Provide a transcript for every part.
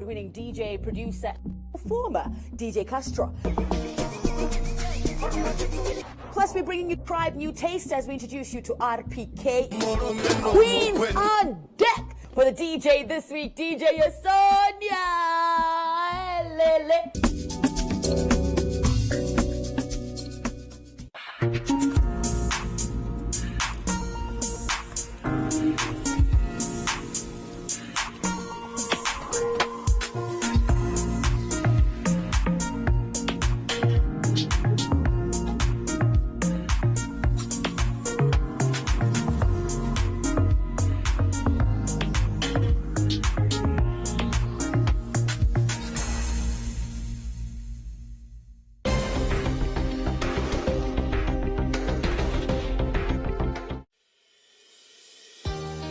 award-winning DJ, producer, performer, DJ Castro. Plus, we're bringing you Tribe New Taste as we introduce you to RPK. Queens on deck for the DJ this week, DJ Sonia Lele.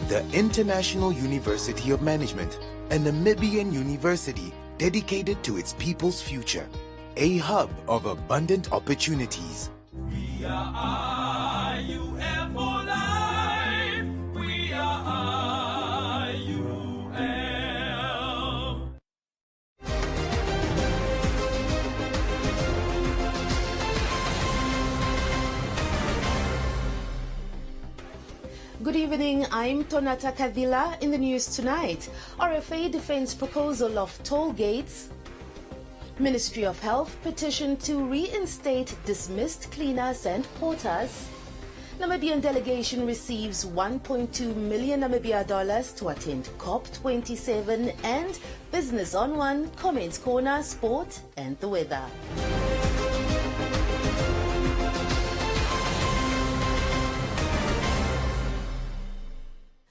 The International University of Management, a Namibian university dedicated to its people's future, a hub of abundant opportunities. We are IUM for life. We are IUM. Good evening, I'm Tonata Kadila. In the news tonight, RFA defends proposal of toll gates. Ministry of Health petition to reinstate dismissed cleaners and porters. Namibian delegation receives 1.2 million Namibia dollars to attend COP27, and Business on One, Comments Corner, Sport and the weather.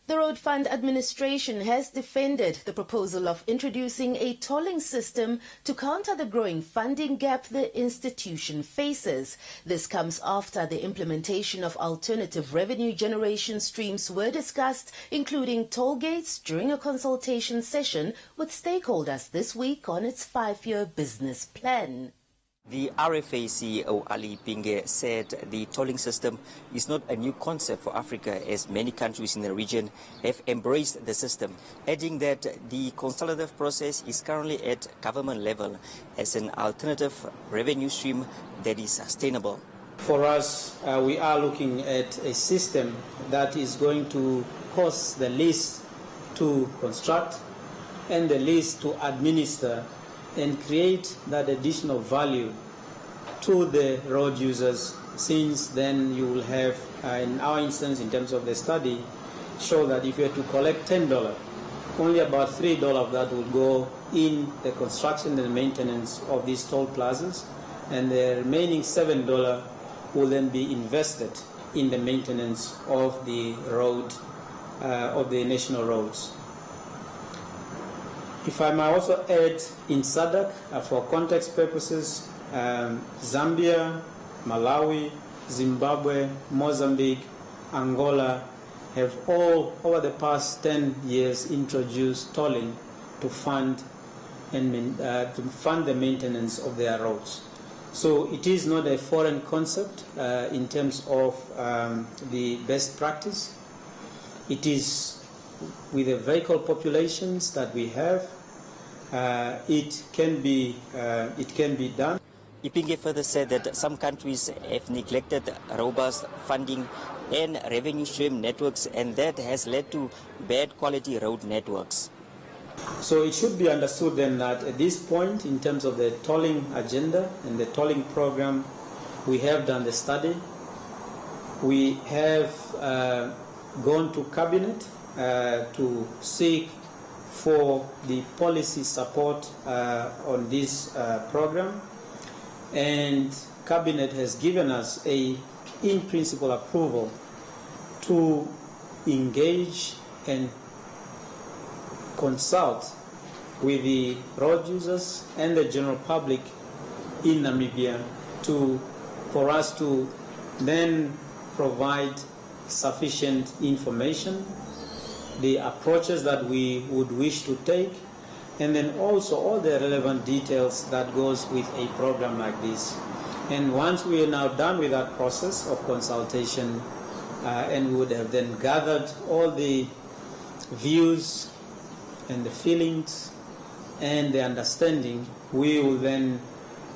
The Road Fund Administration has defended the proposal of introducing a tolling system to counter the growing funding gap the institution faces. This comes after the implementation of alternative revenue generation streams were discussed, including toll gates, during a consultation session with stakeholders this week on its 5-year business plan. The RFA CEO Ali Pinge said the tolling system is not a new concept for Africa, as many countries in the region have embraced the system, adding that the consultative process is currently at government level as an alternative revenue stream that is sustainable. For us, we are looking at a system that is going to cost the least to construct and the least to administer, and create that additional value to the road users, since then you will have, in our instance, in terms of the study, show that if you were to collect $10, only about $3 of that will go in the construction and the maintenance of these toll plazas, and the remaining $7 will then be invested in the maintenance of the road, of the national roads. If I might also add, in SADC, for context purposes, Zambia, Malawi, Zimbabwe, Mozambique, Angola have all, over the past 10 years, introduced tolling to fund the maintenance of their roads. So it is not a foreign concept in terms of the best practice. It is with the vehicle populations that we have. It can be done. Ipinge further said that some countries have neglected robust funding and revenue stream networks, and that has led to bad quality road networks. So it should be understood then that at this point, in terms of the tolling agenda and the tolling program, we have done the study. We have gone to cabinet to seek for the policy support on this program, and cabinet has given us a in-principle approval to engage and consult with the road users and the general public in Namibia for us to then provide sufficient information, the approaches that we would wish to take, and then also all the relevant details that goes with a program like this. And once we are now done with that process of consultation, and we would have then gathered all the views and the feelings and the understanding, we will then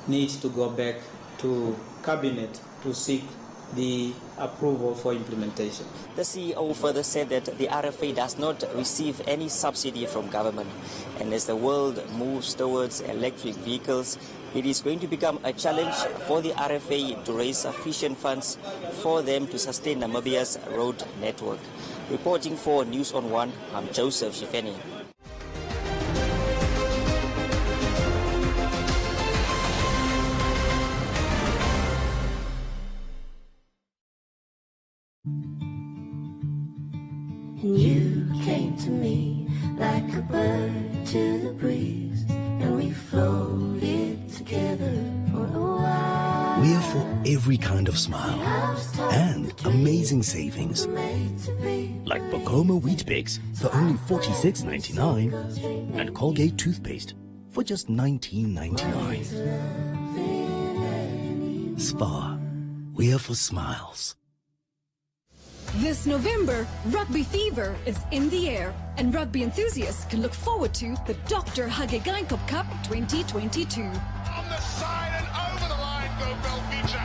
need to go back to Cabinet to seek the approval for implementation. The CEO further said that the RFA does not receive any subsidy from government, and as the world moves towards electric vehicles, it is going to become a challenge for the RFA to raise sufficient funds for them to sustain Namibia's road network. Reporting for News on One, I'm Joseph Shifeni. And you came to me like a bird to the breeze, and we floated together for a while. We're for every kind of smile and amazing savings. Like Bokoma Wheat Bix for only $46.99 and Colgate toothpaste for just $19.99. Spa, we're for smiles. This November, Rugby Fever is in the air, and rugby enthusiasts can look forward to the Dr. Hage Geingob Cup 2022. On the side and over the line go Belgians.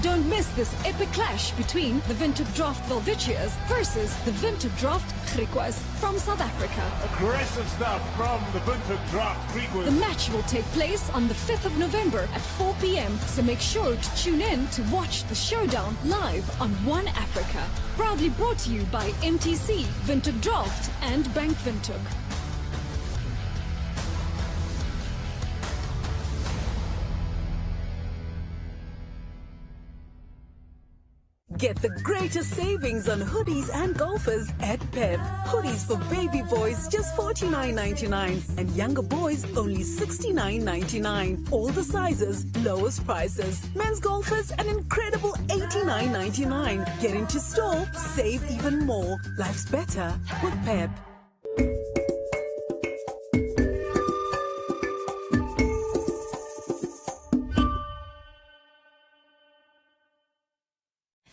Don't miss this epic clash between the Windhoek Draft Velvicias versus the Windhoek Draft Griquas from South Africa. Aggressive stuff from the Windhoek Draft Griquas. The match will take place on the 5th of November at 4 p.m, so make sure to tune in to watch the showdown live on One Africa. Proudly brought to you by MTC, Windhoek Draft and Bank Windhoek. Get the greatest savings on hoodies and golfers at Pep. Hoodies for baby boys just $49.99 and younger boys only $69.99. All the sizes, lowest prices. Men's golfers an incredible $89.99. Get into store, save even more. Life's better with Pep.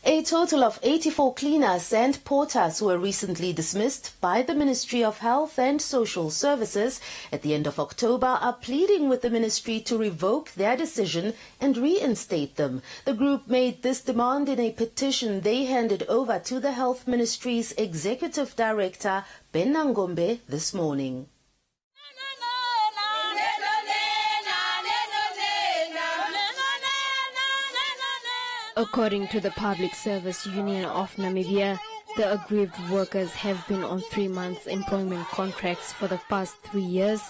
A total of 84 cleaners and porters were recently dismissed by the Ministry of Health and Social Services at the end of October are pleading with the ministry to revoke their decision and reinstate them. The group made this demand in a petition they handed over to the Health Ministry's Executive Director, Ben Nangombe, this morning. According to the Public Service Union of Namibia, the aggrieved workers have been on 3-month employment contracts for the past 3 years,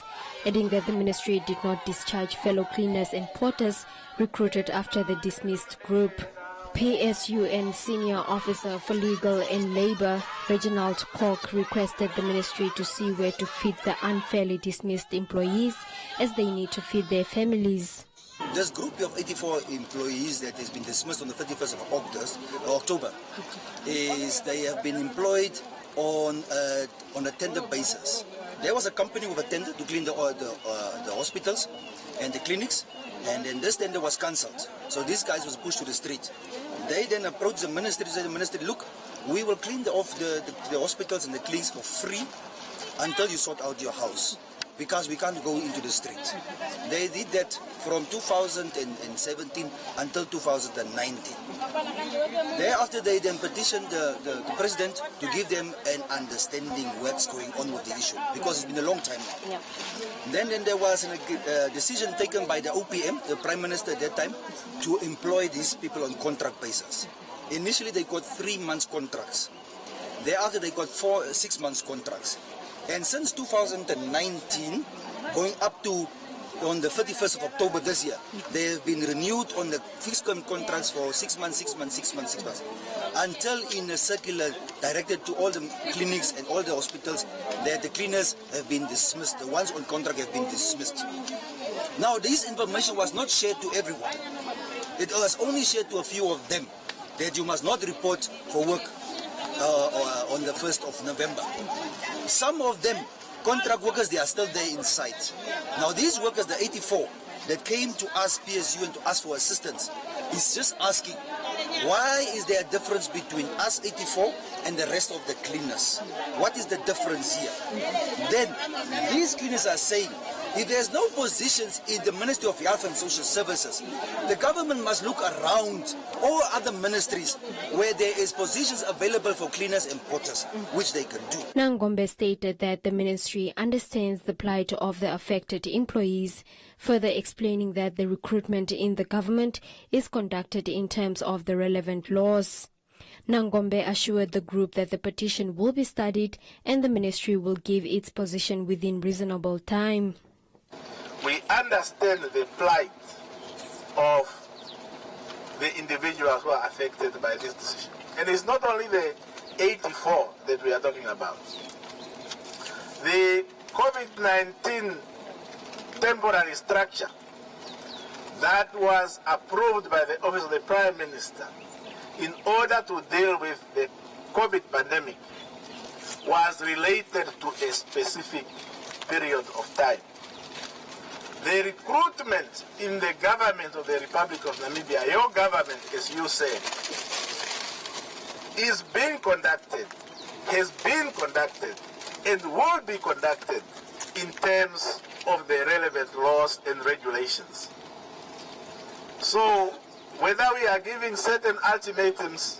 adding that the ministry did not discharge fellow cleaners and porters recruited after the dismissed group. PSUN Senior Officer for Legal and Labour, Reginald Cork, requested the ministry to see where to feed the unfairly dismissed employees as they need to feed their families. This group of 84 employees that has been dismissed on the 31st of October, they have been employed on a tender basis. There was a company with a tender to clean the hospitals and the clinics, and then this tender was cancelled. So these guys was pushed to the street. They then approached the ministry, said the ministry, look, we will clean the hospitals and the clinics for free until you sort out your house, because we can't go into the street. They did that from 2017 until 2019. Thereafter, they then petitioned the president to give them an understanding what's going on with the issue, because it's been a long time now. Yeah. Then there was a decision taken by the OPM, the Prime Minister at that time, to employ these people on contract basis. Initially, they got 3 months contracts. Thereafter, they got 6 months contracts. And since 2019, going up to on the 31st of October this year, they have been renewed on the fixed term contracts for 6 months, 6 months, 6 months, 6 months, until in a circular directed to all the clinics and all the hospitals that the cleaners have been dismissed, the ones on contract have been dismissed. Now, this information was not shared to everyone. It was only shared to a few of them, that you must not report for work on the 1st of November. Some of them, contract workers, they are still there inside. Now these workers, the 84, that came to us, PSU, and to ask for assistance, is just asking, why is there a difference between us 84 and the rest of the cleaners. What is the difference here? Then these cleaners are saying, if there's no positions in the Ministry of Health and Social Services, the government must look around all other ministries where there is positions available for cleaners and porters, which they can do. Nangombe stated that the ministry understands the plight of the affected employees, further explaining that the recruitment in the government is conducted in terms of the relevant laws. Nangombe assured the group that the petition will be studied and the ministry will give its position within reasonable time. We understand the plight of the individuals who are affected by this decision. And it's not only the 84 that we are talking about. The COVID-19 temporary structure that was approved by the Office of the Prime Minister in order to deal with the COVID pandemic was related to a specific period of time. The recruitment in the government of the Republic of Namibia, your government, as you said, is being conducted, has been conducted, and will be conducted in terms of the relevant laws and regulations. So, whether we are giving certain ultimatums,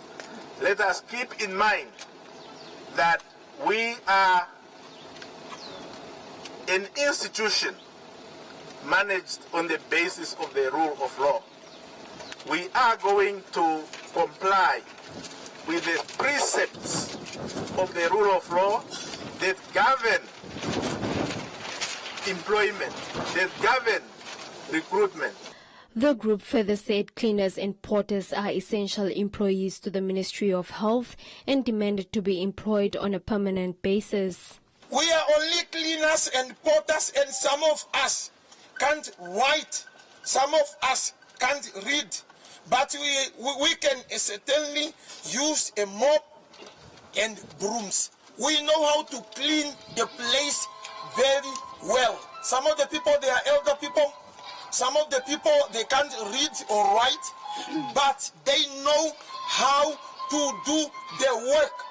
let us keep in mind that we are an institution managed on the basis of the rule of law. We are going to comply with the precepts of the rule of law that govern employment, that govern recruitment. The group further said cleaners and porters are essential employees to the Ministry of Health and demanded to be employed on a permanent basis. We are only cleaners and porters, and some of us can't write, some of us can't read, but we can certainly use a mop and brooms. We know how to clean the place very well. Some of the people, they are elder people. Some of the people, they can't read or write, but they know how to do their work.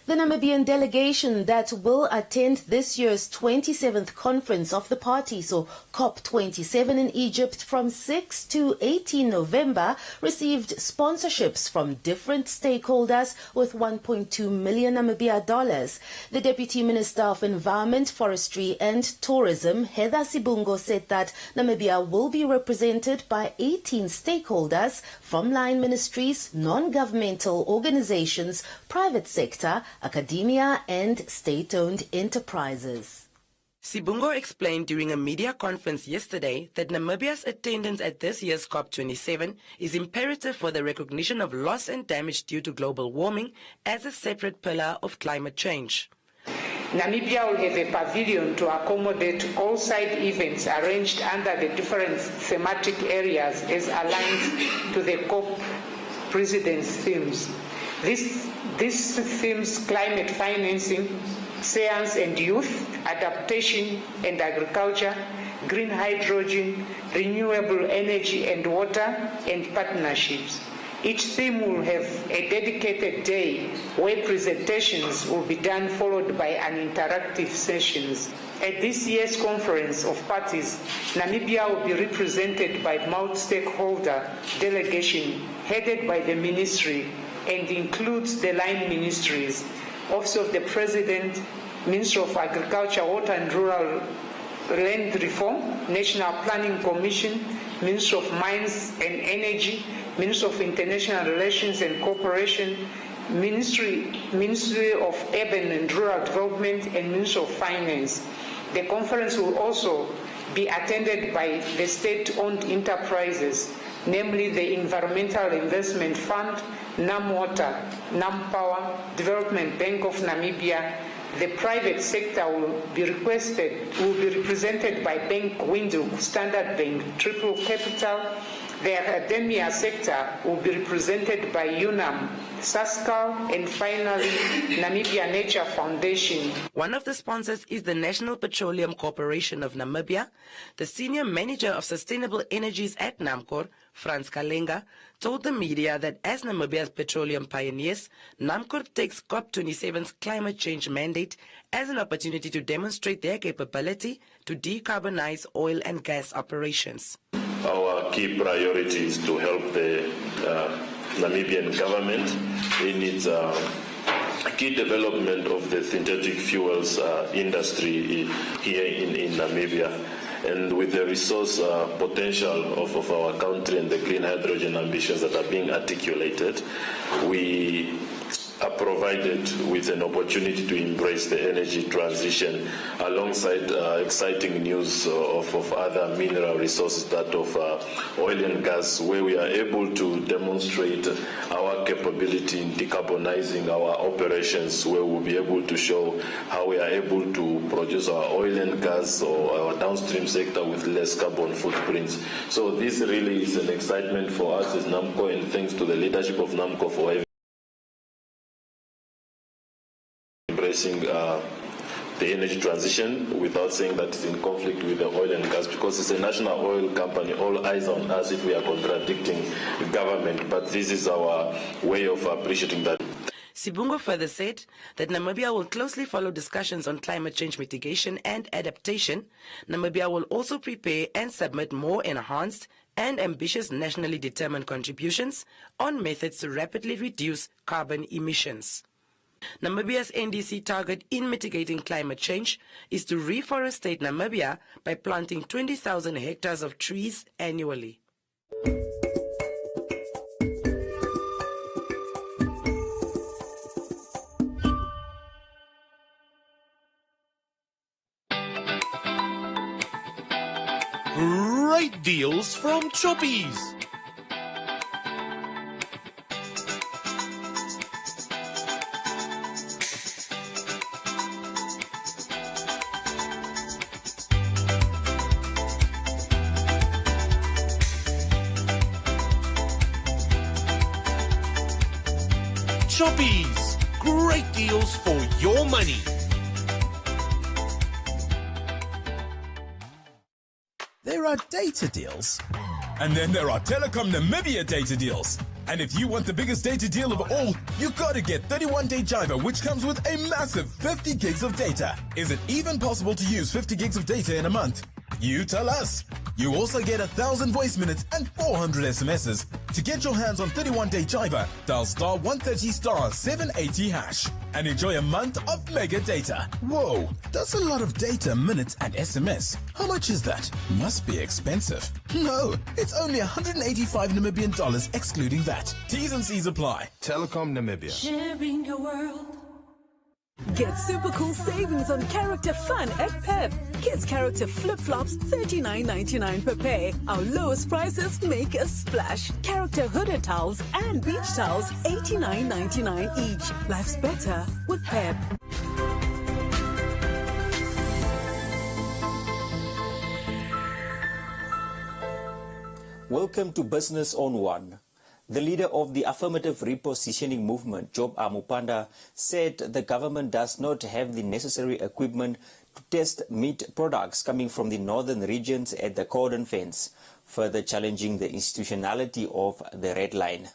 The Namibian delegation that will attend this year's 27th Conference of the Parties, or COP27 in Egypt from 6 to 18 November, received sponsorships from different stakeholders with 1.2 million Namibia dollars. The Deputy Minister of Environment, Forestry and Tourism, Heather Sibungo, said that Namibia will be represented by 18 stakeholders from line ministries, non-governmental organizations, private sector, academia and state-owned enterprises. Sibungo explained during a media conference yesterday that Namibia's attendance at this year's COP27 is imperative for the recognition of loss and damage due to global warming as a separate pillar of climate change. Namibia will have a pavilion to accommodate all side events arranged under the different thematic areas as aligned to the COP President's themes. These themes: climate financing, science and youth, adaptation and agriculture, green hydrogen, renewable energy and water, and partnerships. Each theme will have a dedicated day where presentations will be done, followed by an interactive sessions. At this year's Conference of Parties, Namibia will be represented by multi-stakeholder delegation headed by the ministry and includes the line ministries, Office of the President, Ministry of Agriculture, Water and Rural Land Reform, National Planning Commission, Ministry of Mines and Energy, Ministry of International Relations and Cooperation, Ministry of Urban and Rural Development, and Ministry of Finance. The conference will also be attended by the state-owned enterprises, namely the Environmental Investment Fund, NamWater, NamPower, Development Bank of Namibia. The private sector will be represented by Bank Windhoek, Standard Bank, Triple Capital. The academia sector will be represented by UNAM, SASCAL, and finally, Namibia Nature Foundation. One of the sponsors is the National Petroleum Corporation of Namibia. The Senior Manager of Sustainable Energies at NAMCOR, Frans Kalenga, told the media that as Namibia's petroleum pioneers, NAMCOR takes COP27's climate change mandate as an opportunity to demonstrate their capability to decarbonize oil and gas operations. Our key priority is to help the Namibian government in its key development of the synthetic fuels industry here in Namibia. And with the resource potential of our country and the clean hydrogen ambitions that are being articulated, we are provided with an opportunity to embrace the energy transition alongside exciting news of other mineral resources, that of oil and gas, where we are able to demonstrate our capability in decarbonizing our operations, where we'll be able to show how we are able to produce our oil and gas or our downstream sector with less carbon footprints. So this really is an excitement for us as NAMCO, and thanks to the leadership of NAMCO for having embracing the energy transition without saying that it's in conflict with the oil and gas, because it's a national oil company. All eyes on us if we are contradicting the government, but this is our way of appreciating that. Sibungo further said that Namibia will closely follow discussions on climate change mitigation and adaptation. Namibia will also prepare and submit more enhanced and ambitious nationally determined contributions on methods to rapidly reduce carbon emissions. Namibia's NDC target in mitigating climate change is to reforestate Namibia by planting 20,000 hectares of trees annually. Great deals from Choppies. Choppies, great deals for your money. There are data deals, and then there are Telecom Namibia data deals. And if you want the biggest data deal of all, you gotta get 31-day Jiva, which comes with a massive 50 gigs of data. Is it even possible to use 50 gigs of data in a month? You tell us. You also get 1,000 voice minutes and 400 SMSs. To get your hands on 31-day Jiva, dial star 130 star 780 hash and enjoy a month of mega data. Whoa, that's a lot of data, minutes and SMS. How much is that? Must be expensive. No, it's only 185 Namibian dollars excluding that. T's and C's apply. Telecom Namibia. Sharing your world. Get super cool savings on character fun at Pep. Kids character flip-flops $39.99 per pair. Our lowest prices make a splash. Character hooded towels and beach towels $89.99 each. Life's better with Pep. Welcome to Business on One. The leader of the affirmative repositioning movement, Job Amupanda, said the government does not have the necessary equipment to test meat products coming from the northern regions at the cordon fence, further challenging the institutionality of the Red Line.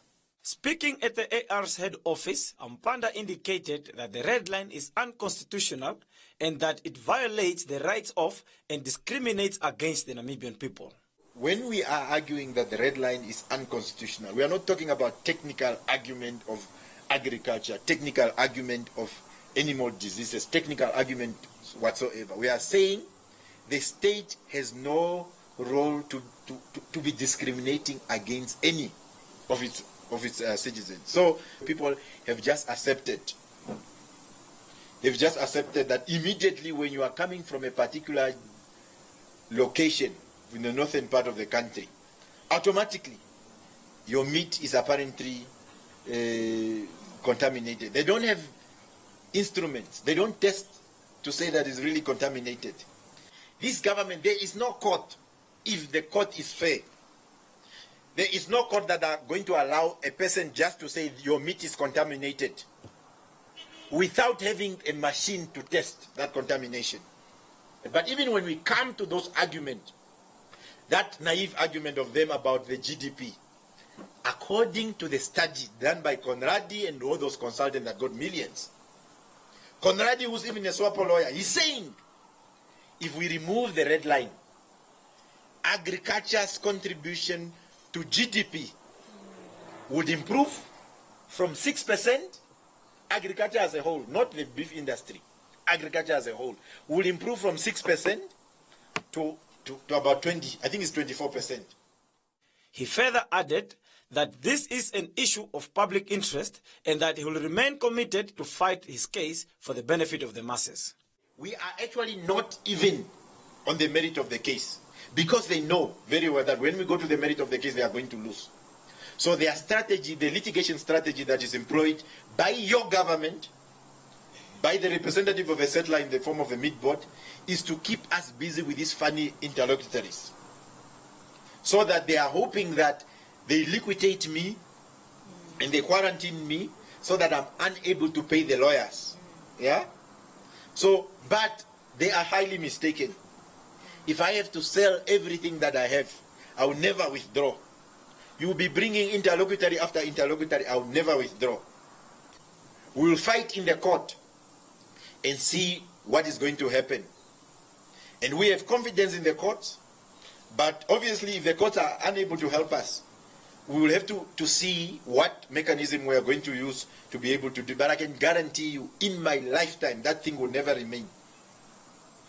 Speaking at the AR's head office, Ampanda indicated that the Red Line is unconstitutional and that it violates the rights of and discriminates against the Namibian people. When we are arguing that the Red Line is unconstitutional, we are not talking about technical argument of agriculture, technical argument of animal diseases, technical argument whatsoever. We are saying the state has no role to be discriminating against any of its citizens. So people have just accepted. They've just accepted that immediately when you are coming from a particular location in the northern part of the country, automatically your meat is apparently contaminated. They don't have instruments. They don't test to say that it's really contaminated. This government, there is no court if the court is fair. There is no court that are going to allow a person just to say your meat is contaminated without having a machine to test that contamination. But even when we come to those arguments, that naive argument of them about the GDP. According to the study done by Conradi and all those consultants that got millions, Conradi, who's even a SWAPO lawyer, he's saying if we remove the red line, agriculture's contribution to GDP would improve from 6%, agriculture as a whole, not the beef industry, agriculture as a whole, will improve from 6% to about 20, I think it's 24%. He further added that this is an issue of public interest and that he will remain committed to fight his case for the benefit of the masses. We are actually not even on the merit of the case because they know very well that when we go to the merit of the case, they are going to lose. So their strategy, the litigation strategy that is employed by your government, by the representative of a settler in the form of a meat board, is to keep us busy with these funny interlocutors. So that they are hoping that they liquidate me and they quarantine me so that I'm unable to pay the lawyers. Yeah? So, but they are highly mistaken. If I have to sell everything that I have, I will never withdraw. You will be bringing interlocutory after interlocutory, I will never withdraw. We will fight in the court and see what is going to happen. And we have confidence in the courts, but obviously if the courts are unable to help us, we will have to see what mechanism we are going to use to be able to do. But I can guarantee you, in my lifetime, that thing will never remain.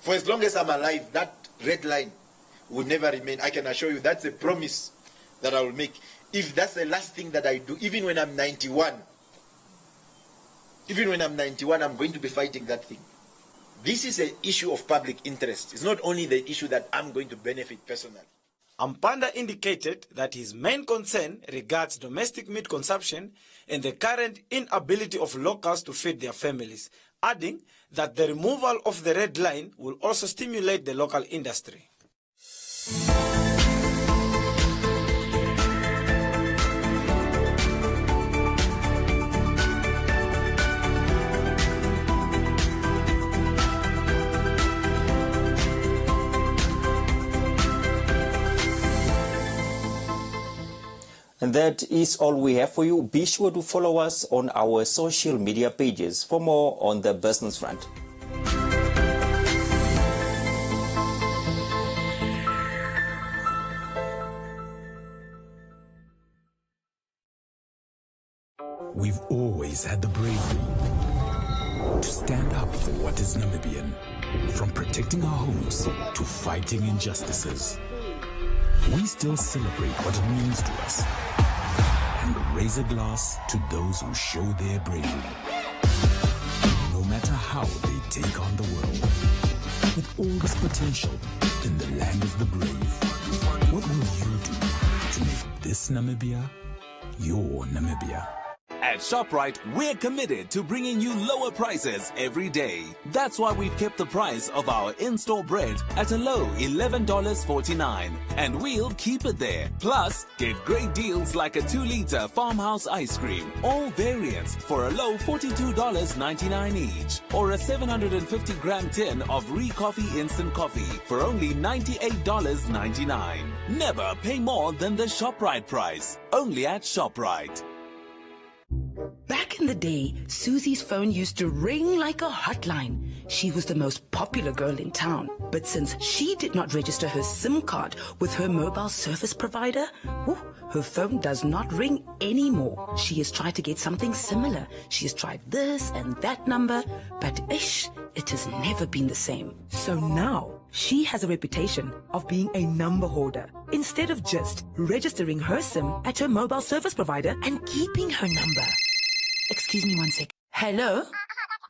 For as long as I'm alive, that red line will never remain. I can assure you that's a promise that I will make. If that's the last thing that I do, even when I'm 91, I'm going to be fighting that thing. This is an issue of public interest. It's not only the issue that I'm going to benefit personally. Ampanda indicated that his main concern regards domestic meat consumption and the current inability of locals to feed their families, adding that the removal of the red line will also stimulate the local industry. And that is all we have for you. Be sure to follow us on our social media pages for more on the business front. We've always had the bravery to stand up for what is Namibian, from protecting our homes to fighting injustices. We still celebrate what it means to us and raise a glass to those who show their bravery. No matter how they take on the world, with all this potential in the land of the brave, what will you do to make this Namibia your Namibia? At ShopRite, we're committed to bringing you lower prices every day. That's why we've kept the price of our in-store bread at a low $11.49. And we'll keep it there. Plus, get great deals like a 2-liter farmhouse ice cream, all variants for a low $42.99 each. Or a 750-gram tin of Coffee instant coffee for only $98.99. Never pay more than the ShopRite price. Only at ShopRite. Back in the day, Susie's phone used to ring like a hotline. She was the most popular girl in town. But since she did not register her SIM card with her mobile service provider, her phone does not ring anymore. She has tried to get something similar. She has tried this and that number, but it has never been the same. So now, she has a reputation of being a number hoarder. Instead of just registering her SIM at her mobile service provider and keeping her number. Excuse me 1 sec. Hello?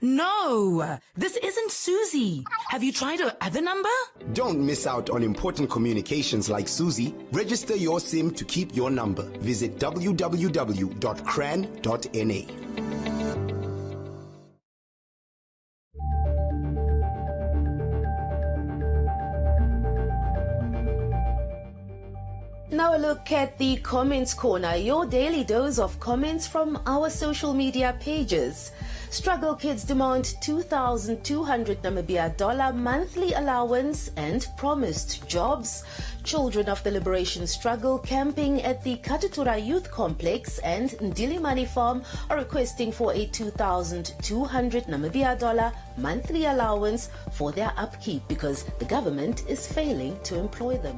No, this isn't Susie. Have you tried her other number? Don't miss out on important communications like Susie. Register your SIM to keep your number. Visit www.cran.na. Now a look at the comments corner, your daily dose of comments from our social media pages. Struggle kids demand 2,200 Namibia dollar monthly allowance and promised jobs. Children of the Liberation Struggle camping at the Katutura Youth Complex and Ndilimani Farm are requesting for a 2,200 Namibia dollar monthly allowance for their upkeep because the government is failing to employ them.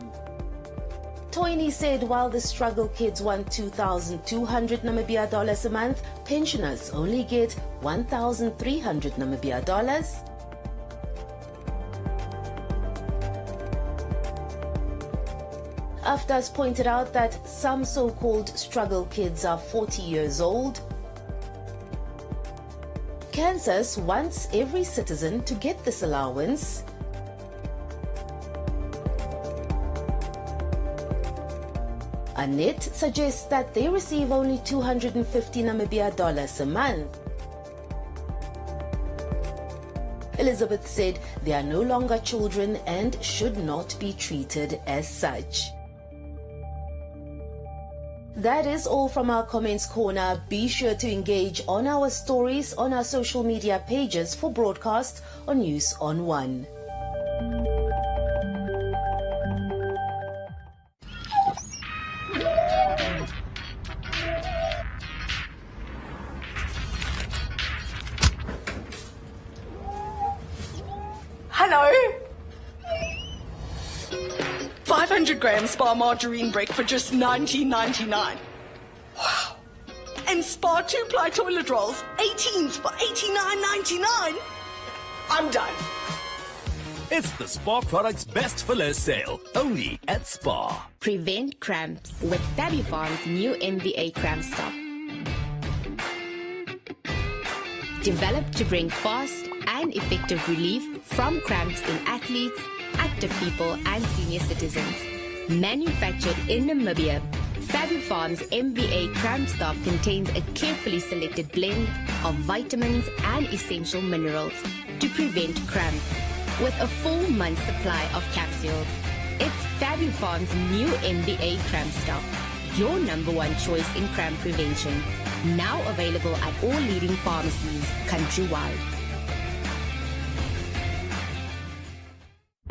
Toini said while the struggle kids want 2,200 Namibia dollars a month, pensioners only get 1,300 Namibia dollars. Aftas pointed out that some so-called struggle kids are 40 years old. Kansas wants every citizen to get this allowance. Annette suggests that they receive only 250 Namibia dollars a month. Elizabeth said they are no longer children and should not be treated as such. That is all from our comments corner. Be sure to engage on our stories on our social media pages for broadcast on News on One. Hello? 500 gram Spa margarine break for just $19.99. Wow. And Spa 2-ply toilet rolls, 18s for $89.99. I'm done. It's the Spa Products Best Filler Sale, only at Spa. Prevent cramps with Fabufarm's new MVA Cramp Stop. Developed to bring fast and effective relief from cramps in athletes, active people and senior citizens. Manufactured in Namibia, Fabufarm's MVA Cramp Stop contains a carefully selected blend of vitamins and essential minerals to prevent cramps with a full month supply of capsules. It's Fabufarm's new MVA Cramp Stop, your #1 choice in cramp prevention. Now available at all leading pharmacies countrywide.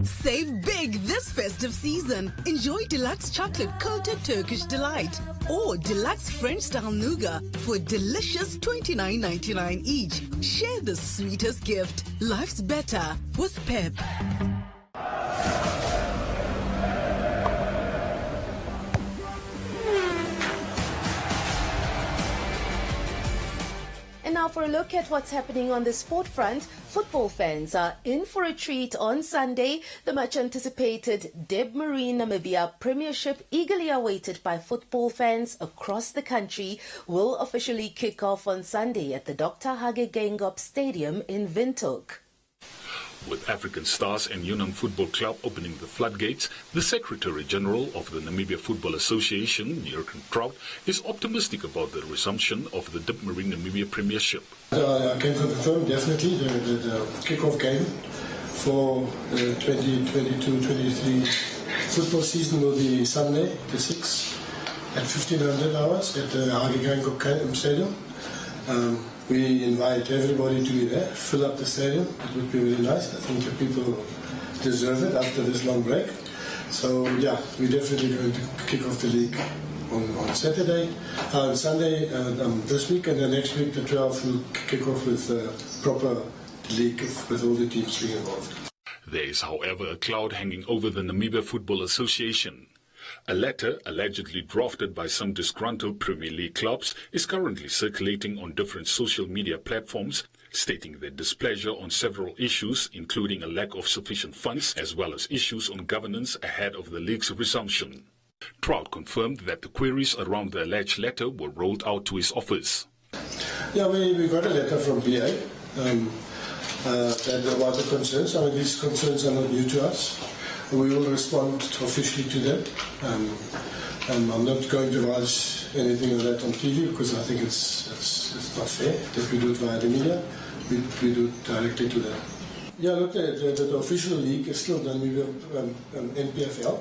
Save big this festive season. Enjoy deluxe chocolate coated Turkish delight or deluxe French style nougat for a delicious $29.99 each. Share the sweetest gift. Life's better with Pep. And now for a look at what's happening on the sport front. Football fans are in for a treat on Sunday. The much anticipated Deb Marine Namibia Premiership, eagerly awaited by football fans across the country, will officially kick off on Sunday at the Dr. Hage Geingob Stadium in Windhoek. With African Stars and Unam Football Club opening the floodgates, the Secretary General of the Namibia Football Association, Jurgen Trout, is optimistic about the resumption of the Dip Marine Namibia Premiership. I can confirm definitely the kick-off game for the 2022-23 football season will be Sunday, the 6th at 1500 hours at the Hage Geingob Stadium. We invite everybody to be there, fill up the stadium. It would be really nice. I think the people deserve it after this long break. So yeah, we're definitely going to kick off the league on Saturday, Sunday this week, and then next week the 12th will kick off with proper league with all the teams being involved. There is, however, a cloud hanging over the Namibia Football Association. A letter, allegedly drafted by some disgruntled Premier League clubs, is currently circulating on different social media platforms, stating their displeasure on several issues, including a lack of sufficient funds, as well as issues on governance ahead of the league's resumption. Trout confirmed that the queries around the alleged letter were rolled out to his office. Yeah, we got a letter from PA about the concerns. I mean, these concerns are not new to us. We will respond officially to them. I'm not going to vouch anything of that on TV because I think it's not fair that we do it via the media. We do it directly to them. Yeah, look, the official league is still the Namibia NPFL.